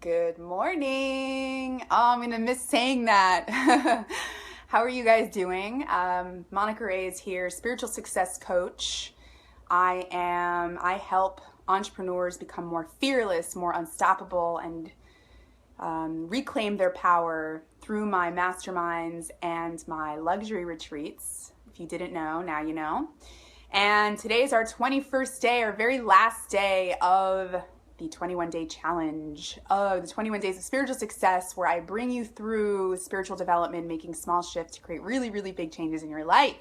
Good morning. Oh, I'm gonna miss saying that. How are you guys doing? Monica Reyes here, spiritual success coach. I help entrepreneurs become more fearless, more unstoppable, and reclaim their power through my masterminds and my luxury retreats. If you didn't know, now you know. And today is our 21st day, our very last day of the 21-day challenge of the 21 days of spiritual success, where I bring you through spiritual development, making small shifts to create really, really big changes in your life.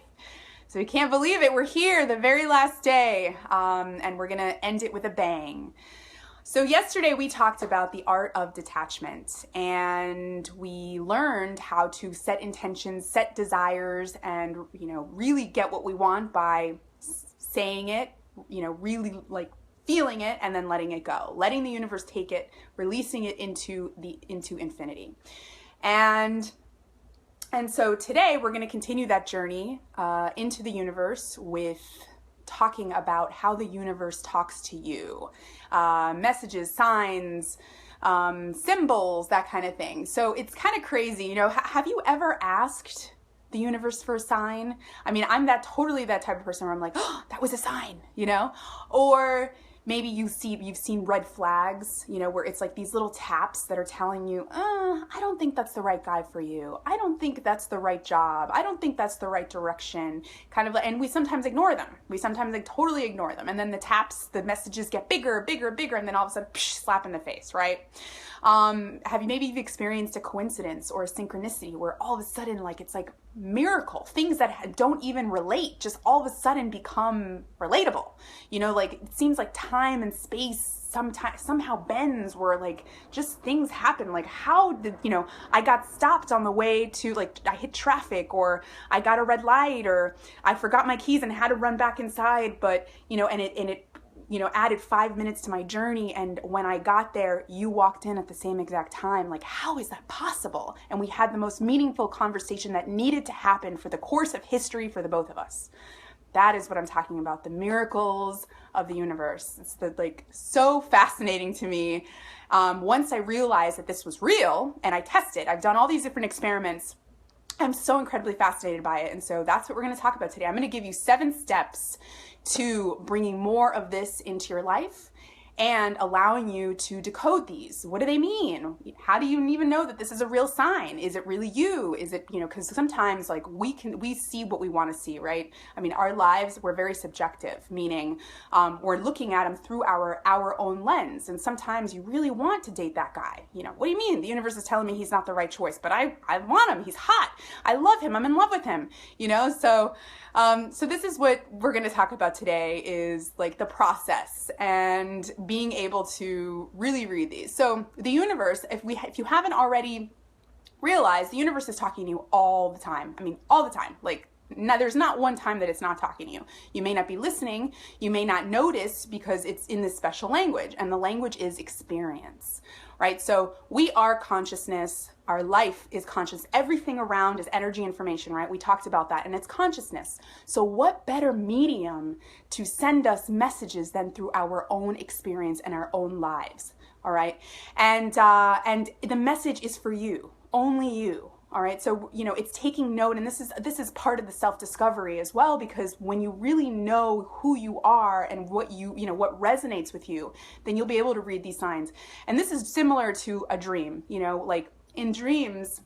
So you can't believe it. We're here, the very last day, and we're going to end it with a bang. So yesterday we talked about the art of detachment, and we learned how to set intentions, set desires, and, really get what we want by saying it, really like feeling it and then letting it go, letting the universe take it, releasing it into infinity. And so today we're going to continue that journey into the universe with talking about how the universe talks to you, messages, signs, symbols, that kind of thing. So it's kind of crazy. Have you ever asked the universe for a sign? I mean, I'm totally that type of person where I'm like, oh, that was a sign, or maybe you've seen red flags, where it's like these little taps that are telling you, I don't think that's the right guy for you. I don't think that's the right job. I don't think that's the right direction. And we sometimes ignore them. We sometimes totally ignore them. And then the messages get bigger, bigger, bigger, and then all of a sudden, slap in the face, right? Have you maybe experienced a coincidence or a synchronicity where all of a sudden, it's like miracle, things that don't even relate, just all of a sudden become relatable? It seems like time and space somehow bends, where just things happen. How did, I got stopped on the way to, I hit traffic, or I got a red light, or I forgot my keys and had to run back inside, but, and it added 5 minutes to my journey. And when I got there, you walked in at the same exact time. How is that possible? And we had the most meaningful conversation that needed to happen for the course of history for the both of us. That is what I'm talking about, the miracles of the universe. It's so fascinating to me. Once I realized that this was real and I tested, I've done all these different experiments. I'm so incredibly fascinated by it. And so that's what we're going to talk about today. I'm going to give you 7 steps to bringing more of this into your life and allowing you to decode these. What do they mean? How do you even know that this is a real sign? Is it really you? Is it, because sometimes we see what we want to see, right? I mean, our lives, we're very subjective, meaning we're looking at them through our own lens. And sometimes you really want to date that guy. What do you mean? The universe is telling me he's not the right choice, but I want him. He's hot. I love him. I'm in love with him, So this is what we're going to talk about today, is the process and being able to really read these. So the universe, if you haven't already realized, the universe is talking to you all the time. I mean, all the time. Now, there's not one time that it's not talking to you. You may not be listening. You may not notice because it's in this special language, and the language is experience, right? So we are consciousness. Our life is conscious. Everything around is energy information, right? We talked about that, and it's consciousness. So what better medium to send us messages than through our own experience and our own lives, all right? And the message is for you, only you. All right, so it's taking note, and this is part of the self-discovery as well, because when you really know who you are and what what resonates with you, then you'll be able to read these signs. And this is similar to a dream. In dreams,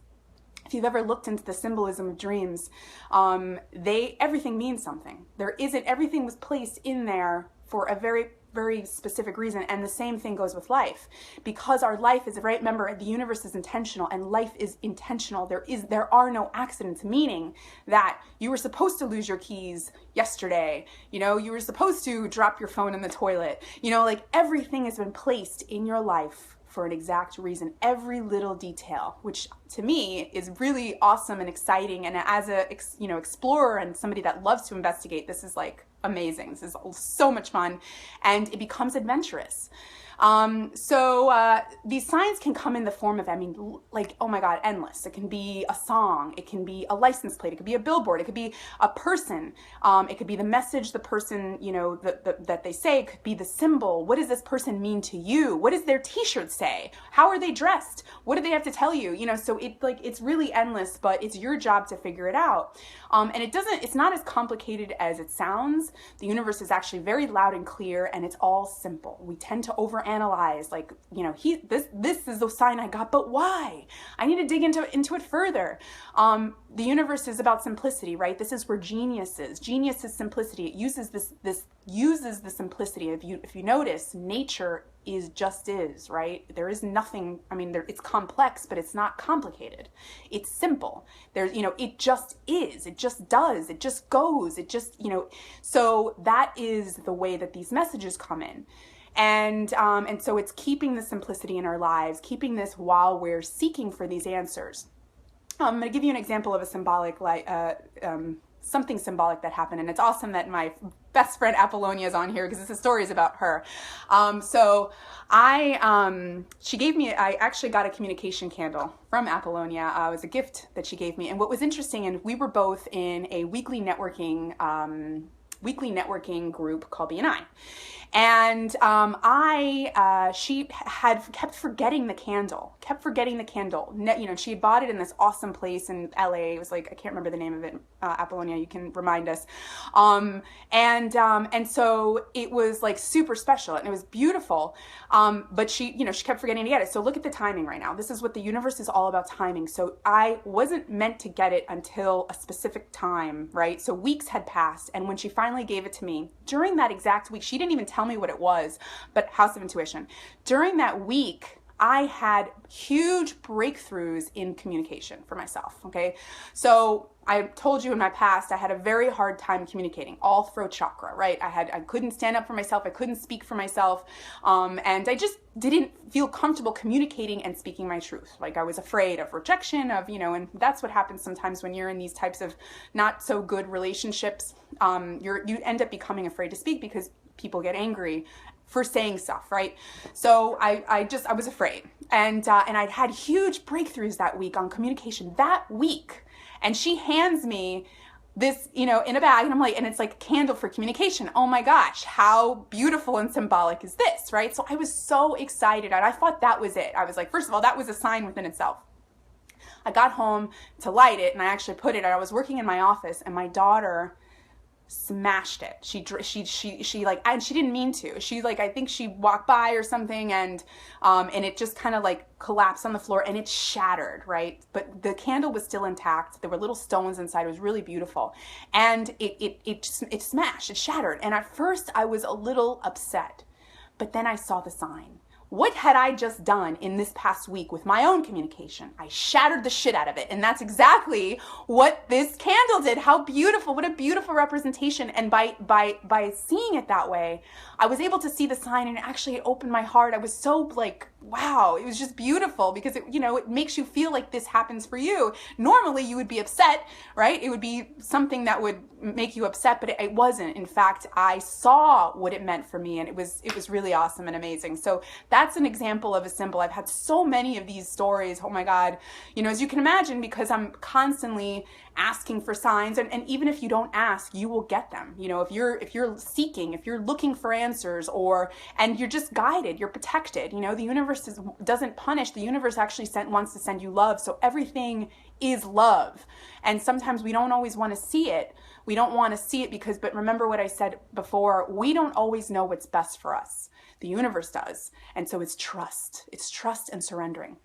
if you've ever looked into the symbolism of dreams, everything means something. Everything was placed in there for a very, very specific reason. And the same thing goes with life, because our life is, right? Remember, the universe is intentional and life is intentional. There are no accidents, meaning that you were supposed to lose your keys yesterday. You were supposed to drop your phone in the toilet. Everything has been placed in your life for an exact reason. Every little detail, which to me is really awesome and exciting. And as a explorer and somebody that loves to investigate, this is like amazing. This is so much fun, and it becomes adventurous. These signs can come in the form of, like, oh my God, endless. It can be a song. It can be a license plate. It could be a billboard. It could be a person. It could be the message the person, that they say. It could be the symbol. What does this person mean to you? What does their t-shirt say? How are they dressed? What do they have to tell you? So it's really endless, but it's your job to figure it out. And it's not as complicated as it sounds. The universe is actually very loud and clear, and it's all simple. We tend to overanalyze, like, this is the sign I got, but why? I need to dig into it further. The universe is about simplicity, right? This is where genius is. Genius is simplicity. It uses uses the simplicity. If you notice, nature is, right? There is nothing, it's complex, but it's not complicated. It's simple. It just is, it just does, it just goes, so that is the way that these messages come in. And so it's keeping the simplicity in our lives, keeping this while we're seeking for these answers. I'm going to give you an example of a symbolic, something symbolic that happened. And it's awesome that my best friend Apollonia is on here, because this story is about her. She gave me, I actually got a communication candle from Apollonia. It was a gift that she gave me. And what was interesting, and we were both in a weekly networking group called BNI. And she had kept forgetting the candle. She had bought it in this awesome place in LA. It was like, I can't remember the name of it. Apollonia, you can remind us. And so it was like super special, and it was beautiful. But she kept forgetting to get it. So look at the timing right now. This is what the universe is all about, timing. So I wasn't meant to get it until a specific time, right? So weeks had passed, and when she finally gave it to me, during that exact week, she didn't even tell me what it was, but House of Intuition. During that week, I had huge breakthroughs in communication for myself, okay? So I told you in my past, I had a very hard time communicating, all throat chakra, right? I couldn't stand up for myself. I couldn't speak for myself. And I just didn't feel comfortable communicating and speaking my truth. Like, I was afraid of rejection, and that's what happens sometimes when you're in these types of not so good relationships. You end up becoming afraid to speak because people get angry for saying stuff, right? So I was afraid. And I'd had huge breakthroughs that week on communication, that week. And she hands me this, in a bag, and I'm like, and it's like a candle for communication. Oh my gosh, how beautiful and symbolic is this, right? So I was so excited, and I thought that was it. I was like, first of all, that was a sign within itself. I got home to light it, and I actually put it, and I was working in my office, and my daughter smashed it. She and she didn't mean to. I think she walked by or something, and it just kind of like collapsed on the floor, and it shattered, right? But the candle was still intact. There were little stones inside. It was really beautiful, and it smashed. It shattered. And at first, I was a little upset, but then I saw the sign. What had I just done in this past week with my own communication? I shattered the shit out of it. And that's exactly what this candle did. How beautiful. What a beautiful representation. And by seeing it that way, I was able to see the sign, and actually it opened my heart. I was so like, wow, it was just beautiful, because it makes you feel like this happens for you. Normally you would be upset, right? It would be something that would make you upset, but it wasn't. In fact, I saw what it meant for me, and it was really awesome and amazing. So that's an example of a symbol. I've had so many of these stories. Oh my God. As you can imagine, because I'm constantly asking for signs, and even if you don't ask, you will get them. If you're seeking, if you're looking for answers, and you're just guided, you're protected. The universe doesn't punish. The universe actually wants to send you love. So everything is love. And sometimes we don't always want to see it. We don't want to see it but remember what I said before, we don't always know what's best for us. The universe does. And so it's trust. It's trust and surrendering.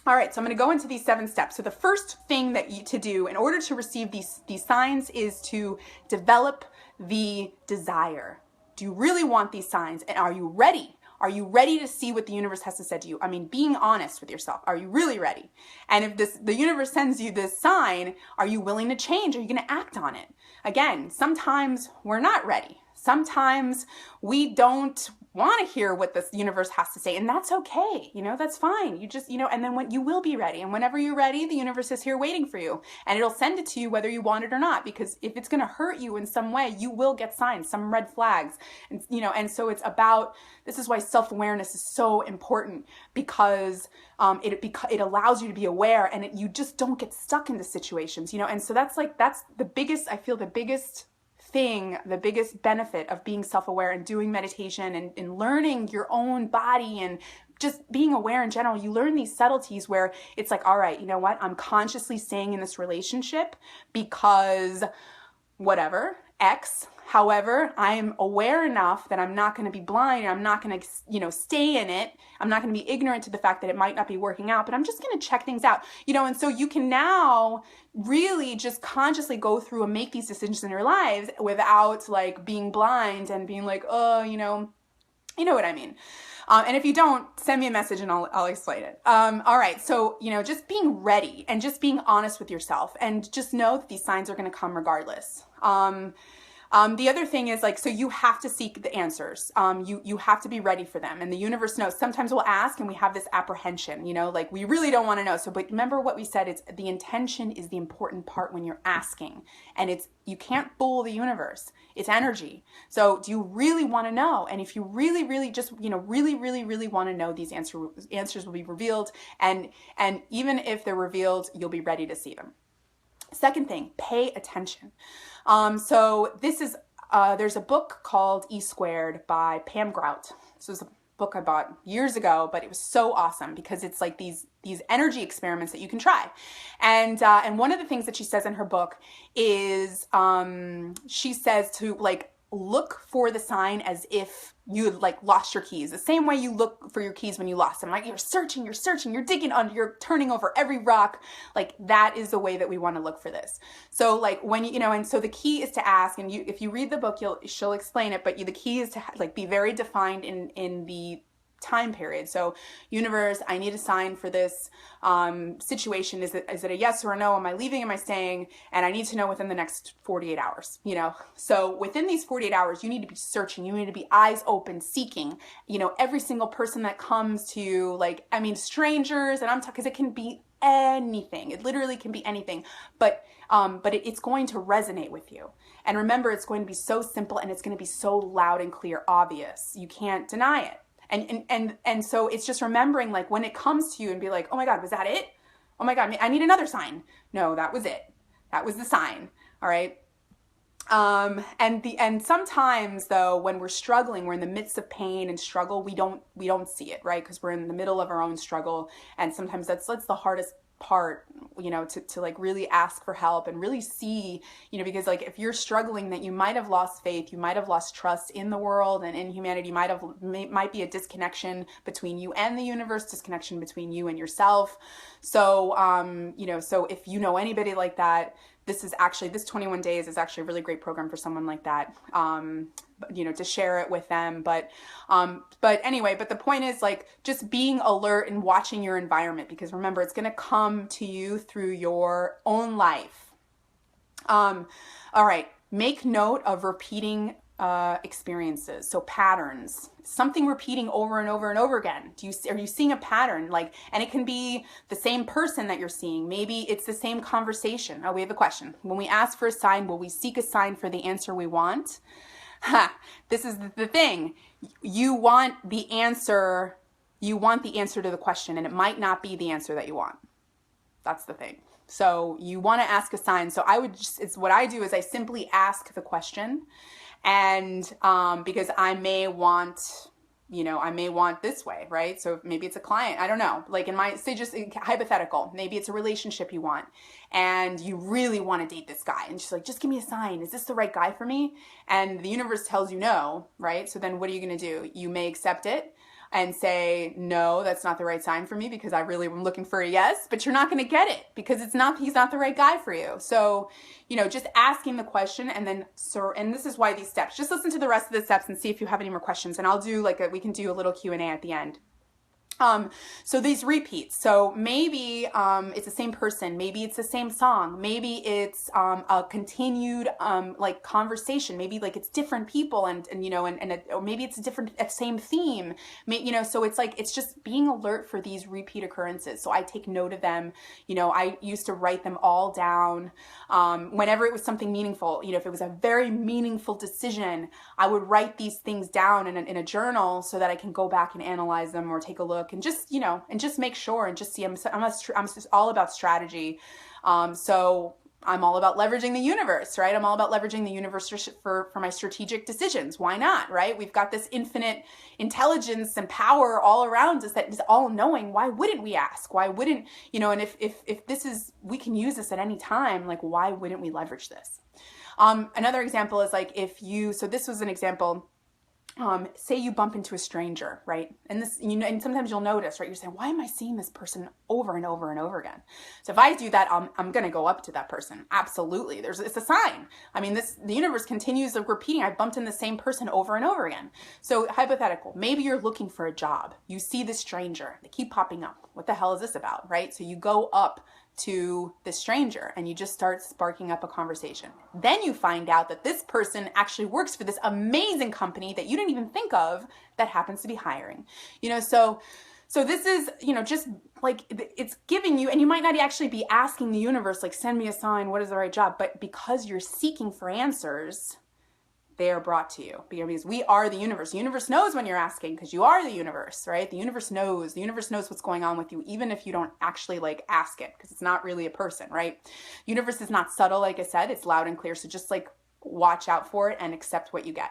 All right, so I'm going to go into these 7 steps. So the first thing to do in order to receive these signs is to develop the desire. Do you really want these signs? And are you ready? Are you ready to see what the universe has to say to you? Being honest with yourself. Are you really ready? And if the universe sends you this sign, are you willing to change? Are you going to act on it? Again, sometimes we're not ready. Sometimes we don't want to hear what the universe has to say, and that's okay. That's fine. You just, and then when you will be ready, and whenever you're ready, the universe is here waiting for you, and it'll send it to you whether you want it or not, because if it's going to hurt you in some way, you will get signs, some red flags. And so it's about, this is why self-awareness is so important, because it allows you to be aware, and you just don't get stuck into situations, and so that's the biggest, I feel the biggest thing, the biggest benefit of being self-aware and doing meditation and learning your own body and just being aware in general. You learn these subtleties where it's like, all right, you know what? I'm consciously staying in this relationship because whatever, X. However, I am aware enough that I'm not going to be blind. I'm not going to, stay in it. I'm not going to be ignorant to the fact that it might not be working out, but I'm just going to check things out, and so you can now really just consciously go through and make these decisions in your lives without like being blind and being like, oh, you know what I mean. And if you don't, send me a message and I'll explain it. All right. So, just being ready and just being honest with yourself, and just know that these signs are going to come regardless. The other thing is so you have to seek the answers. You have to be ready for them, and the universe knows. Sometimes we'll ask and we have this apprehension, we really don't want to know. So, but remember what we said, it's the intention is the important part when you're asking, and you can't fool the universe. It's energy. So do you really want to know? And if you really, really just, really, really, really want to know, these answers will be revealed. And even if they're revealed, you'll be ready to see them. Second thing, pay attention. So this is, there's a book called E Squared by Pam Grout. This was a book I bought years ago, but it was so awesome because it's like these energy experiments that you can try. And one of the things that she says in her book is, she says to look for the sign as if you had lost your keys, the same way you look for your keys when you lost them. You're searching, you're digging under, you're turning over every rock. That is the way that we want to look for this. So when and so the key is to ask, and if you read the book, she'll explain it, but the key is to be very defined in the time period. So universe, I need a sign for this situation. Is it a yes or a no? Am I leaving? Am I staying? And I need to know within the next 48 hours, So within these 48 hours, you need to be searching. You need to be eyes open, seeking, every single person that comes to you, strangers, and I'm talking, because it can be anything. It literally can be anything, but it's going to resonate with you. And remember, it's going to be so simple, and it's going to be so loud and clear, obvious. You can't deny it. And so it's just remembering, when it comes to you, and be like, oh my God, was that it? Oh my God, I need another sign. No, that was it. That was the sign. All right. And sometimes though, when we're struggling, we're in the midst of pain and struggle, we don't see it, right? Because we're in the middle of our own struggle. And sometimes that's the hardest part, to really ask for help and really see, because if you're struggling, that you might have lost faith, you might have lost trust in the world and in humanity, might be a disconnection between you and the universe, disconnection between you and yourself. So, so if you know anybody like that, this 21 days is actually a really great program for someone like that, to share it with them. But anyway, the point is just being alert and watching your environment, because remember, it's going to come to you through your own life. All right. Make note of repeating experiences. So patterns, something repeating over and over and over again. Are you seeing a pattern? And it can be the same person that you're seeing. Maybe it's the same conversation. Oh, we have a question. When we ask for a sign, will we seek a sign for the answer we want? This is the thing. You want the answer to the question, and it might not be the answer that you want. That's the thing. So you want to ask a sign. So what I do is I simply ask the question. And because I may want this way, right? So maybe it's a client, I don't know, say just hypothetical, maybe it's a relationship you want, and you really want to date this guy, and she's like, just give me a sign. Is this the right guy for me? And the universe tells you no, right? So then what are you going to do? You may accept it and say, no, that's not the right sign for me, because I really am looking for a yes, but you're not going to get it because he's not the right guy for you. So, just asking the question, and then, and this is why these steps, just listen to the rest of the steps and see if you have any more questions. And I'll do we can do a little Q&A at the end. So these repeats. So maybe it's the same person. Maybe it's the same song. Maybe it's a continued like conversation. Maybe like it's different people and or maybe it's a different same theme. So it's like it's just being alert for these repeat occurrences. So I take note of them. I used to write them all down whenever it was something meaningful. If it was a very meaningful decision, I would write these things down in a journal so that I can go back and analyze them or take a look. And just make sure and just see, I'm just all about strategy. So I'm all about leveraging the universe, right? I'm all about leveraging the universe for my strategic decisions. Why not, right? We've got this infinite intelligence and power all around us that is all knowing. Why wouldn't we ask? Why wouldn't, and if this is, we can use this at any time, like why wouldn't we leverage this? Another example is like so this was an example. Say you bump into a stranger, right? And this, and sometimes you'll notice, right? You're saying, why am I seeing this person over and over and over again? So if I do that, I'm going to go up to that person. Absolutely. It's a sign. I mean, the universe continues of repeating. I bumped in the same person over and over again. So hypothetical, maybe you're looking for a job. You see this stranger, they keep popping up. What the hell is this about, right? So you go up to the stranger and you just start sparking up a conversation. Then you find out that this person actually works for this amazing company that you didn't even think of that happens to be hiring. So this is, just like it's giving you, and you might not actually be asking the universe, like, send me a sign, what is the right job? But because you're seeking for answers, they are brought to you because we are the universe. The universe knows when you're asking because you are the universe, right? The universe knows what's going on with you, even if you don't actually like ask it because it's not really a person, right? The universe is not subtle. Like I said, it's loud and clear. So just like watch out for it and accept what you get.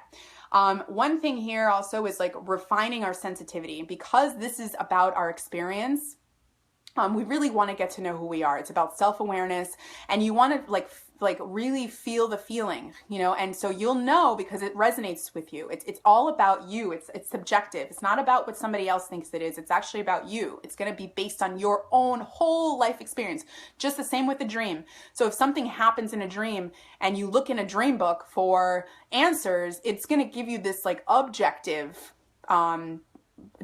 One thing here also is like refining our sensitivity because this is about our experience. We really want to get to know who we are. It's about self-awareness and you want to like really feel the feeling, and so you'll know because it resonates with you. It's all about you. It's subjective. It's not about what somebody else thinks it is. It's actually about you. It's going to be based on your own whole life experience. Just the same with a dream. So if something happens in a dream and you look in a dream book for answers, it's going to give you this like objective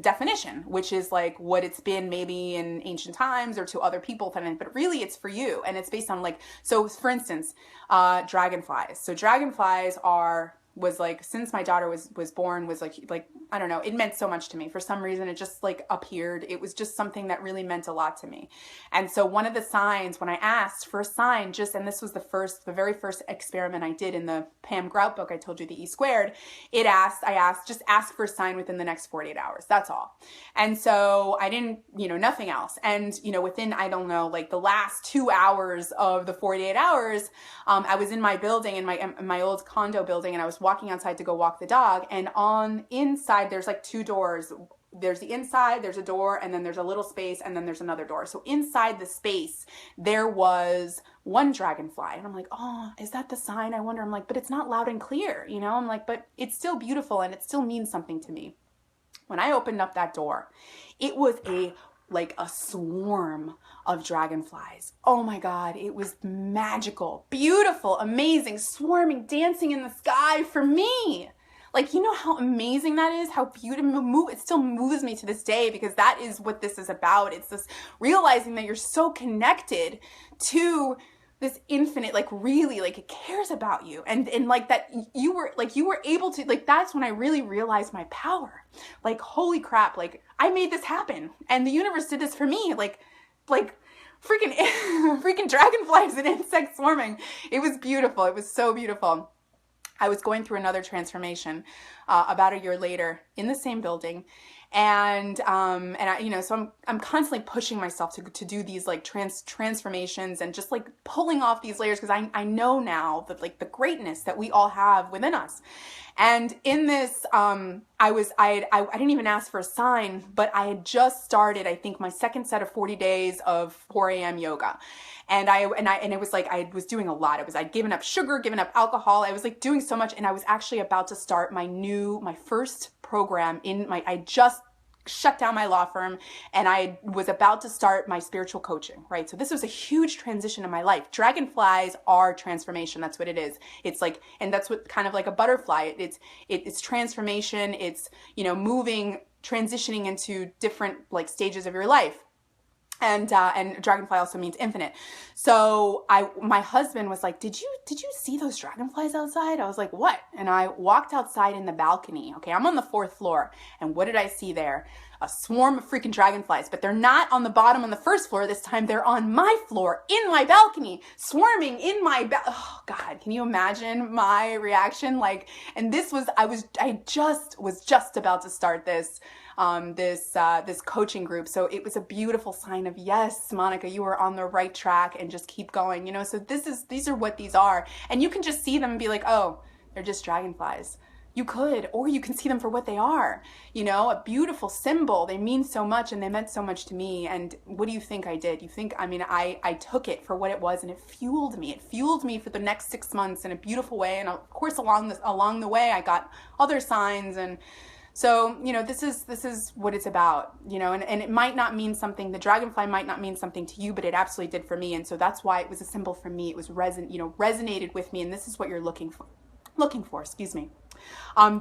definition, which is like what it's been maybe in ancient times or to other people, but really it's for you. And it's based on like, so for instance, dragonflies. So dragonflies was like, since my daughter was born, was like, I don't know, it meant so much to me. For some reason, it just like appeared. It was just something that really meant a lot to me. And so one of the signs when I asked for a sign, and this was the very first experiment I did in the Pam Grout book, I told you the E squared, I asked, just ask for a sign within the next 48 hours. That's all. And so I didn't, nothing else. And, within, I don't know, like the last 2 hours of the 48 hours, I was in my building, in my old condo building, and I was walking outside to go walk the dog, and on inside there's like two doors. There's the inside, there's a door, and then there's a little space, and then there's another door. So inside the space there was one dragonfly, and I'm like, oh, is that the sign? I wonder. I'm like, but it's not loud and clear, I'm like, but it's still beautiful and it still means something to me. When I opened up that door, it was like a swarm of dragonflies. Oh my God, it was magical, beautiful, amazing, swarming, dancing in the sky for me. Like, how amazing that is, how beautiful, it still moves me to this day because that is what this is about. It's this realizing that you're so connected to this infinite, like really, like it cares about you. And like that you were able to, like, that's when I really realized my power. Like, holy crap, like I made this happen and the universe did this for me. Like freaking dragonflies and insects swarming. It was beautiful. It was so beautiful. I was going through another transformation about a year later in the same building. And I, so I'm constantly pushing myself to do these like transformations and just like pulling off these layers because I know now that like the greatness that we all have within us. And in this, I didn't even ask for a sign, but I had just started, I think, my second set of 40 days of 4 a.m. yoga. And it was like, I was doing a lot. I'd given up sugar, given up alcohol. I was like doing so much. And I was actually about to start my first program I just shut down my law firm and I was about to start my spiritual coaching, right? So this was a huge transition in my life. Dragonflies are transformation. That's what it is. It's like, and that's what kind of like a butterfly. It's transformation. It's, moving transitioning into different like stages of your life. And dragonfly also means infinite. So my husband was like, did you see those dragonflies outside? I was like, what? And I walked outside in the balcony. Okay, I'm on the 4th floor. And what did I see there? A swarm of freaking dragonflies, but they're not on the bottom on the 1st floor this time. They're on my floor in my balcony, swarming in my oh God, can you imagine my reaction? Like, and this was, I was just about to start this this coaching group. So it was a beautiful sign of, yes, Monica, you are on the right track, and just keep going, you know? So these are what these are. And you can just see them and be like, oh, they're just dragonflies. You could, or you can see them for what they are, you know, a beautiful symbol. They mean so much, and they meant so much to me. And what do you think I did? You think, I mean, I took it for what it was, and it fueled me. It fueled me for the next 6 months in a beautiful way. And of course, along the way, I got other signs. And so, you know, this is what it's about, you know, and it might not mean something, the dragonfly might not mean something to you, but it absolutely did for me. And so that's why it was a symbol for me. It was resonated with me. And this is what you're looking for, excuse me.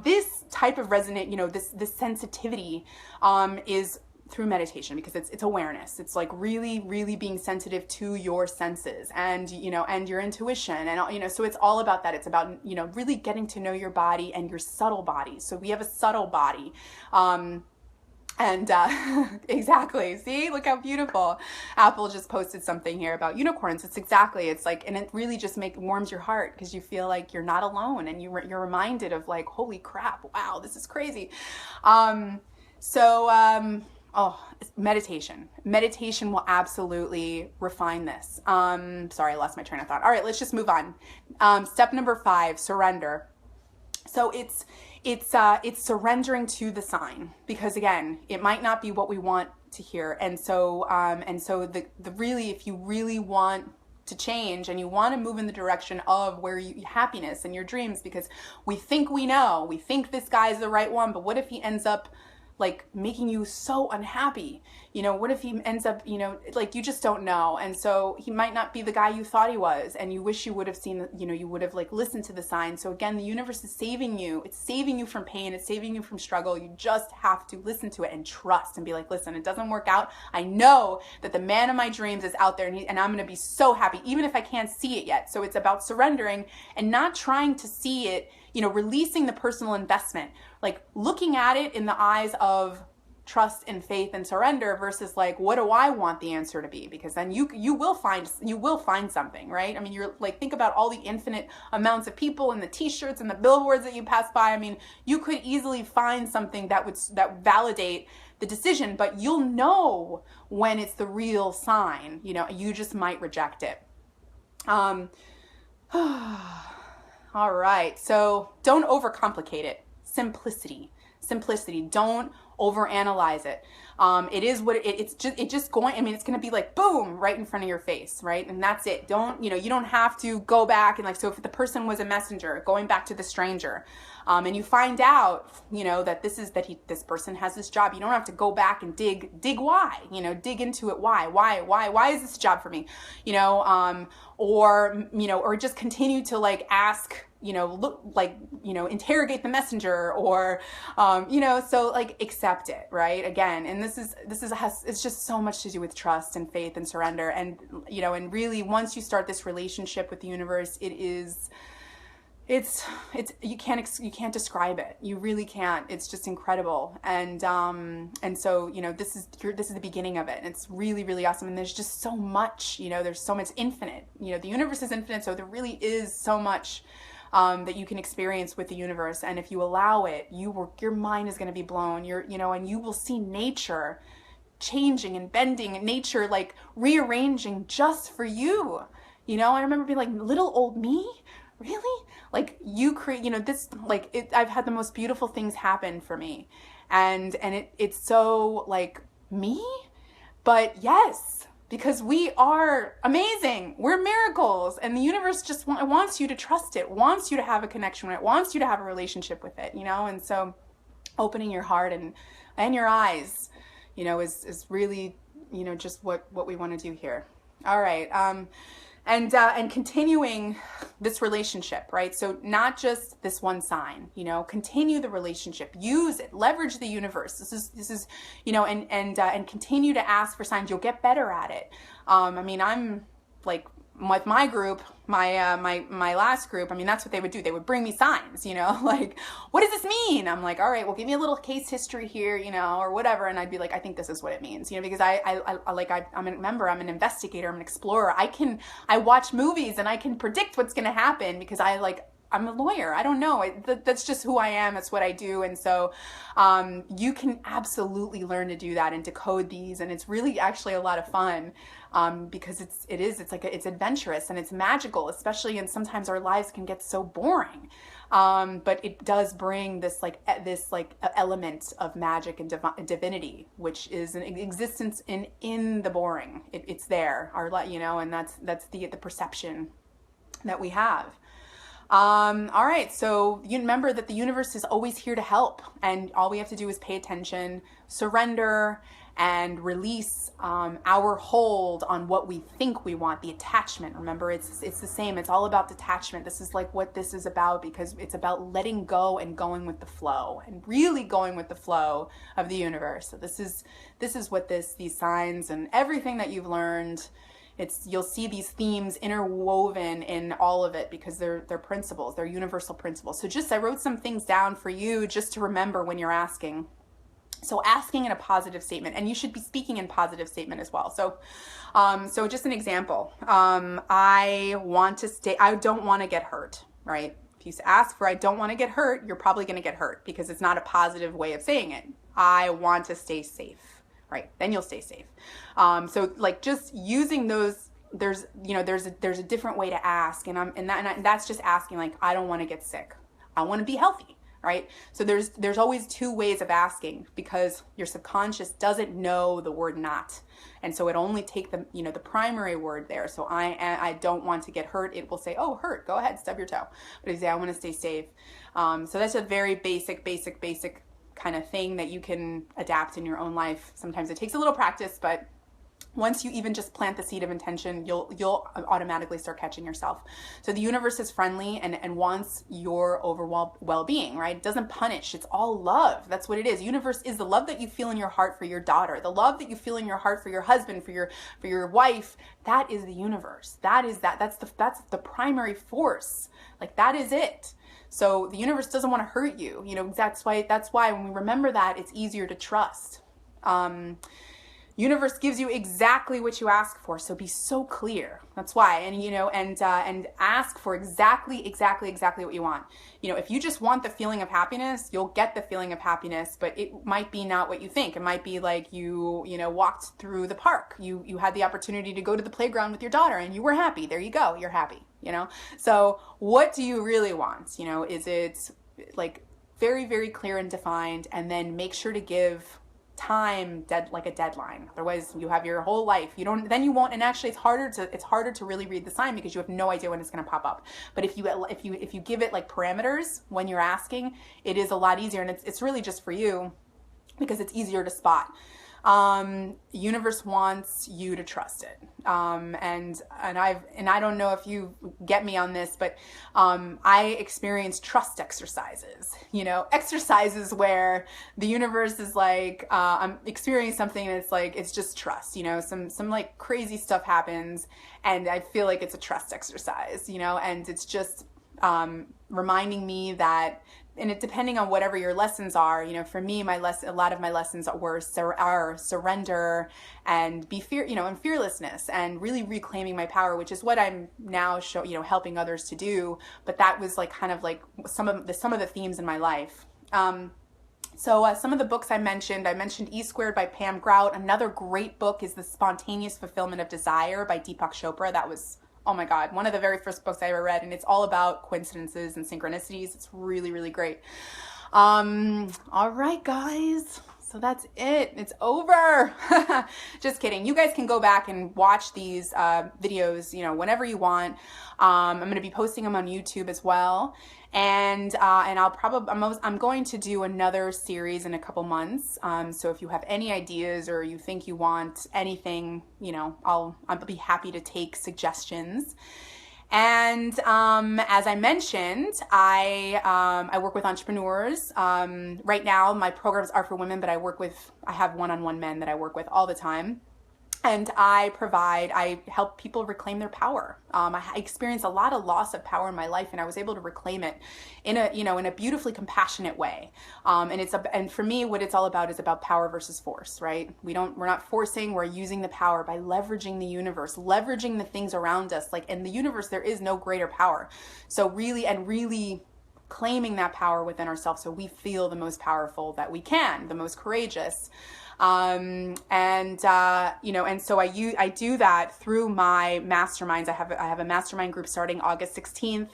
This type of resonant, you know, this sensitivity is through meditation, because it's awareness. It's like really, really being sensitive to your senses, and, you know, and your intuition, and, you know, so it's all about that. It's about, you know, really getting to know your body and your subtle body. So we have a subtle body. Exactly. See, look how beautiful. Apple just posted something here about unicorns. It's like, and it really just warms your heart, because you feel like you're not alone, and you're reminded of like, holy crap, wow, this is crazy. Meditation. Meditation will absolutely refine this. Sorry, I lost my train of thought. All right, let's just move on. Step number 5, surrender. So it's surrendering to the sign, because again, it might not be what we want to hear. And so the really, if you really want to change, and you want to move in the direction of where happiness and your dreams, because we think this guy's the right one, but what if he ends up like making you so unhappy? You know, what if he ends up, you know, like, you just don't know. And so he might not be the guy you thought he was, and you wish you would have seen, you know, you would have like listened to the signs. So again, the universe is saving you. It's saving you from pain. It's saving you from struggle. You just have to listen to it and trust, and be like, listen, it doesn't work out. I know that the man of my dreams is out there, and I'm going to be so happy, even if I can't see it yet. So it's about surrendering and not trying to see it, you know, releasing the personal investment, like looking at it in the eyes of trust and faith and surrender, versus like, what do I want the answer to be? Because then you will find something, right? I mean, you're like, think about all the infinite amounts of people and the t-shirts and the billboards that you pass by. I mean, you could easily find something that validate the decision, but you'll know when it's the real sign. You know, you just might reject it. All right, so don't overcomplicate it. Simplicity. Don't overanalyze it. It is what it's just going, I mean, it's going to be like, boom, right in front of your face, right? And that's it. You don't have to go back and like, so if the person was a messenger, going back to the stranger, and you find out, you know, that this person has this job, you don't have to go back and dig why, you know, dig into it. Why is this job for me? You know, or just continue to like ask, you know, look like, you know, interrogate the messenger, or, you know, so like accept it, right? Again, and it's just so much to do with trust and faith and surrender. And, you know, and really once you start this relationship with the universe, you can't describe it. You really can't. It's just incredible. And so, you know, this is the beginning of it. And it's really, really awesome. And there's just so much, you know, there's so much infinite, you know, the universe is infinite. So there really is so much that you can experience with the universe. And if you allow it, your mind is going to be blown. You know, and you will see nature changing and bending, and nature like rearranging just for you. You know, I remember being like, little old me, really? Like, you create, you know, this, like, I've had the most beautiful things happen for me. And it's so like me, but yes, because we are amazing. We're miracles. And the universe just wants you to trust it, wants you to have a connection with it, wants you to have a relationship with it, you know? And so opening your heart and your eyes, you know, is really, you know, just what we want to do here. All right. And continuing this relationship, right? So not just this one sign, continue the relationship, use it, leverage the universe. This is, and continue to ask for signs. You'll get better at it. I'm like, with my group, my last group, that's what they would do. They would bring me signs, like, what does this mean? I'm like, all right, well, give me a little case history here, or whatever. And I'd be like, I think this is what it means, because remember, I'm an investigator, I'm an explorer. I watch movies and I can predict what's going to happen because I'm a lawyer. I don't know. That's just who I am. That's what I do. And so you can absolutely learn to do that and decode these. And it's really actually a lot of fun because it's adventurous and it's magical, especially, and sometimes our lives can get so boring. But it does bring this element of magic and divinity, which is an existence in the boring. It's there, and that's the perception that we have. All right, so you remember that the universe is always here to help, and all we have to do is pay attention, surrender, and release our hold on what we think we want, the attachment. Remember, it's the same. It's all about detachment. This is like what this is about, because it's about letting go and going with the flow, and really going with the flow of the universe. So this is what these signs and everything that you've learned. You'll see these themes interwoven in all of it because they're principles, they're universal principles. So I wrote some things down for you just to remember when you're asking. So asking in a positive statement, and you should be speaking in positive statement as well. So just an example. I don't want to get hurt, right? If you ask for I don't want to get hurt, you're probably going to get hurt because it's not a positive way of saying it. I want to stay safe. Right, then you'll stay safe. So just using those, there's a different way to ask, and that's just asking I don't want to get sick. I want to be healthy, right? So there's always two ways of asking because your subconscious doesn't know the word not, and so it only take the primary word there. So I don't want to get hurt. It will say, oh, hurt. Go ahead, stub your toe. But if you say I want to stay safe, so that's a very basic kind of thing that you can adapt in your own life. Sometimes it takes a little practice, but once you even just plant the seed of intention, you'll automatically start catching yourself. So the universe is friendly and wants your overall well-being, right? It doesn't punish. It's all love. That's what it is. Universe is the love that you feel in your heart for your daughter, the love that you feel in your heart for your husband, for your wife. That is the universe. That's the primary force. That is it. So the universe doesn't want to hurt you. That's why when we remember that, it's easier to trust. Universe gives you exactly what you ask for. So be so clear. That's why. And ask for exactly what you want. If you just want the feeling of happiness, you'll get the feeling of happiness, but it might be not what you think. It might be like you walked through the park. You had the opportunity to go to the playground with your daughter and you were happy. There you go. You're happy, So what do you really want? Is it very, very clear and defined, and then make sure to give time like a deadline. Otherwise you have your whole life. You won't, and actually it's harder to really read the sign because you have no idea when it's going to pop up. But if you give it parameters when you're asking, it is a lot easier, and it's really just for you because it's easier to spot. Universe wants you to trust it. And I don't know if you get me on this, but I experience trust exercises, exercises where the universe is I'm experiencing something and it's just trust, some crazy stuff happens and I feel like it's a trust exercise, and it's just reminding me that, and it depending on whatever your lessons are, for me, a lot of my lessons are surrender and and fearlessness and really reclaiming my power, which is what I'm now helping others to do. But that was some of the themes in my life. So some of the books I mentioned E Squared by Pam Grout. Another great book is The Spontaneous Fulfillment of Desire by Deepak Chopra. That was, oh my God, one of the very first books I ever read, and it's all about coincidences and synchronicities. It's really, really great. All right, guys. So that's it. It's over. Just kidding. You guys can go back and watch these videos, you know, whenever you want. I'm going to be posting them on YouTube as well. And I'm going to do another series in a couple months. So if you have any ideas or you think you want anything, you know, I'll be happy to take suggestions. And as I mentioned, I work with entrepreneurs. Right now, my programs are for women, but I have one-on-one men that I work with all the time. And I help people reclaim their power. I experienced a lot of loss of power in my life, and I was able to reclaim it in a beautifully compassionate way. And for me, what it's all about is about power versus force, right? We're not forcing, we're using the power by leveraging the universe, leveraging the things around us. Like in the universe, there is no greater power. So really claiming that power within ourselves so we feel the most powerful that we can, the most courageous. And so I do that through my masterminds. I have a mastermind group starting August 16th,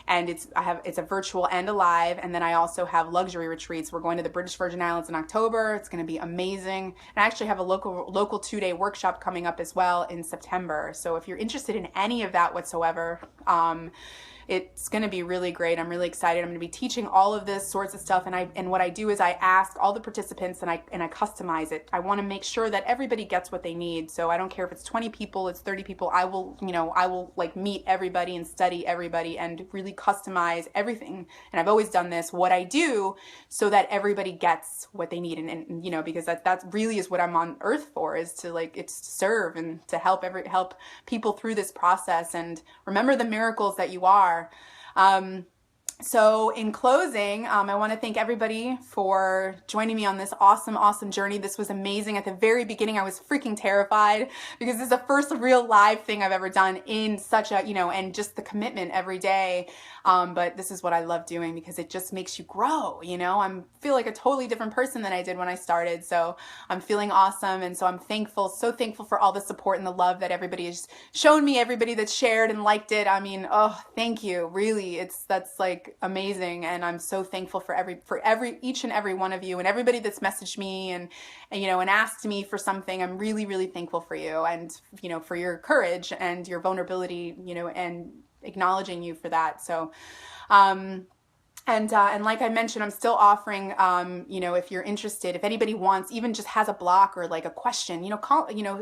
and it's a virtual and a live. And then I also have luxury retreats. We're going to the British Virgin Islands in October. It's going to be amazing. And I actually have a local 2-day workshop coming up as well in September. So if you're interested in any of that whatsoever, it's going to be really great. I'm really excited. I'm going to be teaching all of this sorts of stuff. And what I do is I ask all the participants and I customize it. I want to make sure that everybody gets what they need. So I don't care if it's 20 people, it's 30 people. I will like meet everybody and study everybody and really customize everything. And I've always done this, what I do, so that everybody gets what they need. And because that really is what I'm on earth for, is it's to serve and to help people through this process and remember the miracles that you are. So in closing, I want to thank everybody for joining me on this awesome journey. This was amazing. At the very beginning, I was freaking terrified because this is the first real live thing I've ever done in such a, and just the commitment every day. But this is what I love doing because it just makes you grow, I feel like a totally different person than I did when I started. So I'm feeling awesome. And so I'm so thankful for all the support and the love that everybody has shown me, everybody that shared and liked it. I mean, thank you. Really, that's like amazing. And I'm so thankful for each and every one of you and everybody that's messaged me and asked me for something. I'm really thankful for you and, for your courage and your vulnerability, and acknowledging you for that. So, and like I mentioned, I'm still offering, if you're interested, if anybody wants, even just has a block or like a question,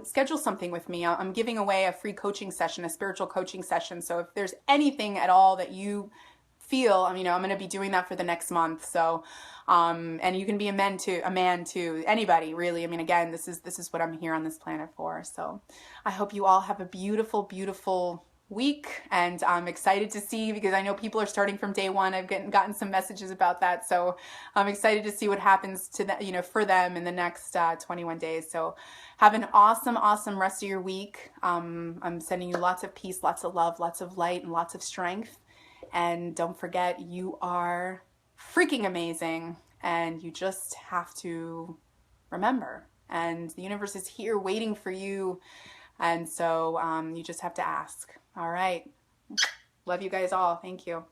schedule something with me. I'm giving away a free coaching session, a spiritual coaching session. So if there's anything at all that you feel, I'm going to be doing that for the next month. So, and you can be a man too, anybody really. I mean, again, this is what I'm here on this planet for. So I hope you all have a beautiful week, and I'm excited to see, because I know people are starting from day one. I've gotten some messages about that, so I'm excited to see what happens to that, for them in the next 21 days. So have an awesome rest of your week. I'm sending you lots of peace, lots of love, lots of light, and lots of strength. And don't forget, you are freaking amazing, and you just have to remember, and the universe is here waiting for you. And so you just have to ask. All right. Love you guys all. Thank you.